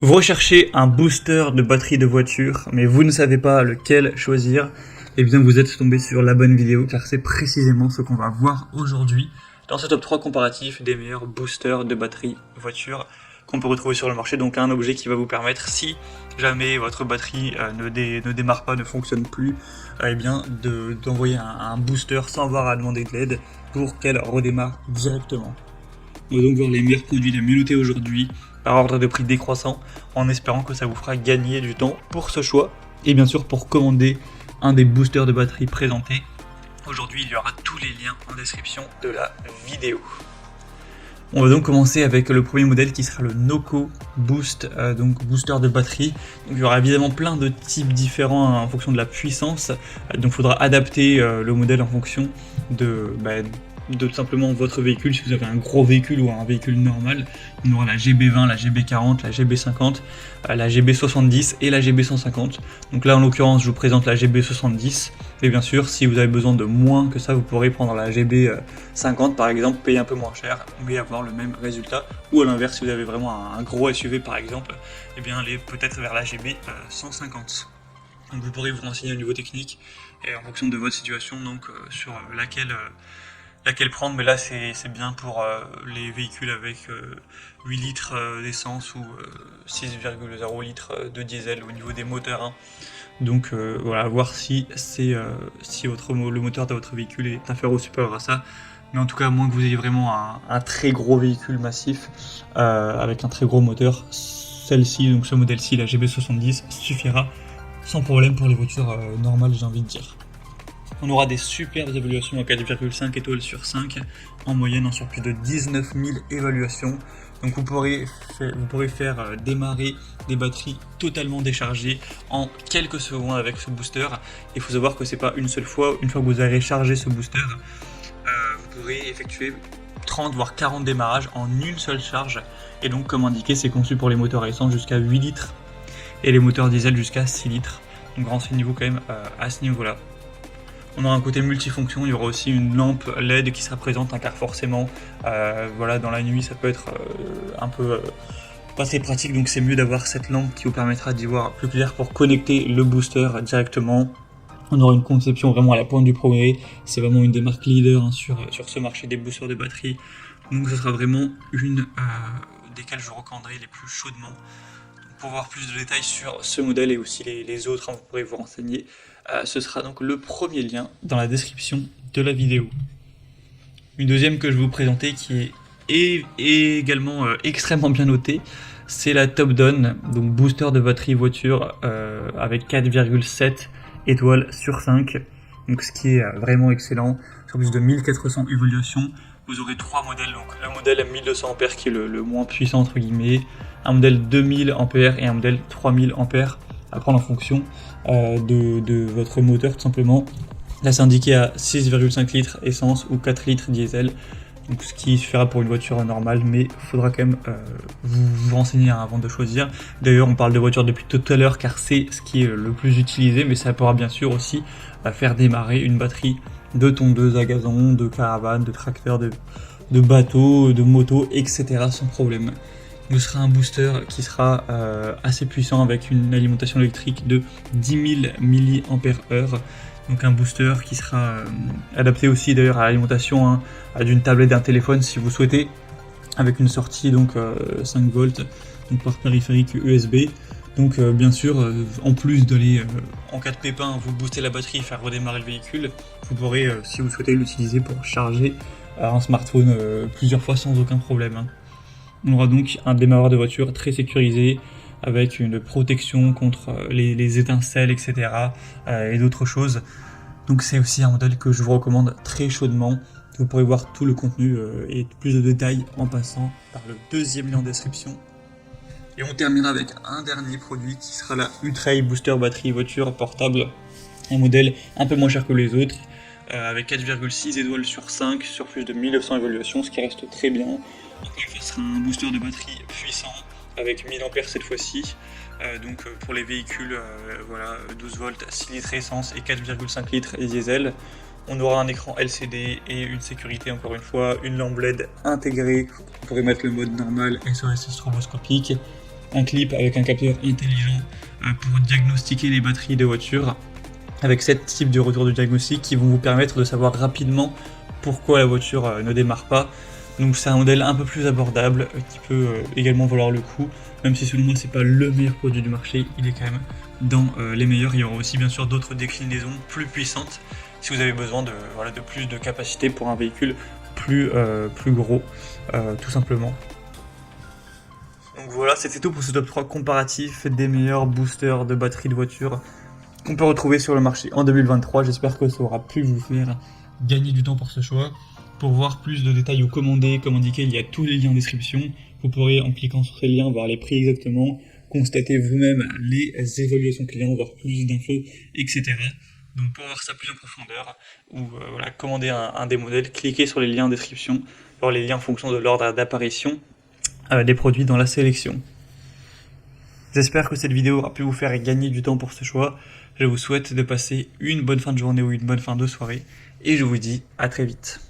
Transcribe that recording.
Vous recherchez un booster de batterie de voiture, mais vous ne savez pas lequel choisir, eh bien vous êtes tombé sur la bonne vidéo, car c'est précisément ce qu'on va voir aujourd'hui dans ce top 3 comparatif des meilleurs boosters de batterie voiture qu'on peut retrouver sur le marché. Donc un objet qui va vous permettre, si jamais votre batterie ne démarre pas, ne fonctionne plus, eh bien d'envoyer un booster sans avoir à demander de l'aide pour qu'elle redémarre directement. On va donc voir les meilleurs produits les mieux notés aujourd'hui par ordre de prix décroissant, en espérant que ça vous fera gagner du temps pour ce choix. Et bien sûr, pour commander un des boosters de batterie présentés, aujourd'hui il y aura tous les liens en description de la vidéo. On va donc commencer avec le premier modèle qui sera le Noco Boost, donc booster de batterie. Donc il y aura évidemment plein de types différents en fonction de la puissance, donc il faudra adapter le modèle en fonction de tout simplement votre véhicule. Si vous avez un gros véhicule ou un véhicule normal, on aura la GB20, la GB40, la GB50, la GB70 et la GB150. Donc là en l'occurrence je vous présente la GB70, et bien sûr si vous avez besoin de moins que ça, vous pourrez prendre la GB50 par exemple, payer un peu moins cher mais avoir le même résultat. Ou à l'inverse, si vous avez vraiment un gros SUV par exemple, et bien aller peut-être vers la GB150. Donc vous pourrez vous renseigner au niveau technique et en fonction de votre situation, donc sur laquelle prendre, mais là c'est bien pour les véhicules avec 8 litres d'essence ou 6,0 litres de diesel au niveau des moteurs. Hein. Donc voilà, voir si le moteur de votre véhicule est inférieur ou supérieur à ça. Mais en tout cas, à moins que vous ayez vraiment un très gros véhicule massif avec un très gros moteur, celle-ci, donc ce modèle-ci, la GB70, suffira sans problème pour les voitures normales, j'ai envie de dire. On aura des superbes évaluations à 4,5 étoiles sur 5, en moyenne sur plus de 19 000 évaluations. Donc vous pourrez faire démarrer des batteries totalement déchargées en quelques secondes avec ce booster. Il faut savoir que c'est pas une seule fois, une fois que vous avez chargé ce booster, vous pourrez effectuer 30 voire 40 démarrages en une seule charge. Et donc comme indiqué, c'est conçu pour les moteurs à essence jusqu'à 8 litres et les moteurs diesel jusqu'à 6 litres. Donc renseignez-vous quand même à ce niveau-là. On aura un côté multifonction, il y aura aussi une lampe LED qui sera présente, car forcément, voilà, dans la nuit ça peut être un peu pas très pratique, donc c'est mieux d'avoir cette lampe qui vous permettra d'y voir plus clair pour connecter le booster directement. On aura une conception vraiment à la pointe du progrès, c'est vraiment une des marques leaders hein, sur ce marché des boosters de batterie, donc ce sera vraiment une desquelles je recommanderai les plus chaudement. Pour voir plus de détails sur ce modèle et aussi les autres, hein, vous pourrez vous renseigner. Ce sera donc le premier lien dans la description de la vidéo. Une deuxième que je vais vous présenter qui est également extrêmement bien notée, c'est la Top Down, donc booster de batterie voiture avec 4,7 étoiles sur 5, donc ce qui est vraiment excellent, sur plus de 1400 évaluations. Vous aurez trois modèles, donc le modèle 1200 A qui est le moins puissant entre guillemets, un modèle 2000 A et un modèle 3000 A à prendre en fonction de votre moteur tout simplement. Là c'est indiqué à 6,5 litres essence ou 4 litres diesel, donc ce qui suffira pour une voiture normale, mais il faudra quand même vous renseigner avant de choisir. D'ailleurs on parle de voiture depuis tout à l'heure car c'est ce qui est le plus utilisé, mais ça pourra bien sûr aussi faire démarrer une batterie de tondeuse à gazon, de caravane, de tracteur, de bateau, de moto, etc. sans problème. Ce sera un booster qui sera assez puissant avec une alimentation électrique de 10 000 mAh. Donc un booster qui sera adapté aussi d'ailleurs à l'alimentation d'une tablette, d'un téléphone si vous souhaitez, avec une sortie donc 5 volts donc par périphérique USB. Donc bien sûr, en plus d'aller en cas de pépin vous booster la batterie et faire redémarrer le véhicule, vous pourrez si vous souhaitez l'utiliser pour charger un smartphone plusieurs fois sans aucun problème. Hein. On aura donc un démarreur de voiture très sécurisé avec une protection contre les étincelles, etc. Et d'autres choses. Donc c'est aussi un modèle que je vous recommande très chaudement. Vous pourrez voir tout le contenu et plus de détails en passant par le deuxième lien en description. Et on terminera avec un dernier produit qui sera la U-Trail Booster Batterie Voiture Portable. Un modèle un peu moins cher que les autres, avec 4,6 étoiles sur 5 sur plus de 1900 évaluations, ce qui reste très bien. Donc ce sera un booster de batterie puissant avec 1000 A cette fois-ci. Donc pour les véhicules, voilà, 12 volts, 6 litres essence et 4,5 litres diesel. On aura un écran LCD et une sécurité encore une fois, une lampe LED intégrée. Vous pourrez mettre le mode normal, SOS stroboscopique. un clip avec un capteur intelligent pour diagnostiquer les batteries de voiture, avec 7 types de retour de diagnostic qui vont vous permettre de savoir rapidement pourquoi la voiture ne démarre pas. Donc c'est un modèle un peu plus abordable qui peut également valoir le coup, même si selon moi c'est pas le meilleur produit du marché, il est quand même dans les meilleurs. Il y aura aussi bien sûr d'autres déclinaisons plus puissantes si vous avez besoin de plus de capacité pour un véhicule plus gros, tout simplement. Donc voilà, c'était tout pour ce top 3 comparatif des meilleurs boosters de batterie de voiture qu'on peut retrouver sur le marché en 2023. J'espère que ça aura pu vous faire gagner du temps pour ce choix. Pour voir plus de détails ou commander, comme indiqué, il y a tous les liens en description. Vous pourrez, en cliquant sur ces liens, voir les prix exactement, constater vous-même les évaluations clients, voir plus d'infos, etc. Donc pour voir ça plus en profondeur, ou commander un des modèles, cliquez sur les liens en description, voir les liens en fonction de l'ordre d'apparition des produits dans la sélection. J'espère que cette vidéo aura pu vous faire gagner du temps pour ce choix. Je vous souhaite de passer une bonne fin de journée ou une bonne fin de soirée, et je vous dis à très vite.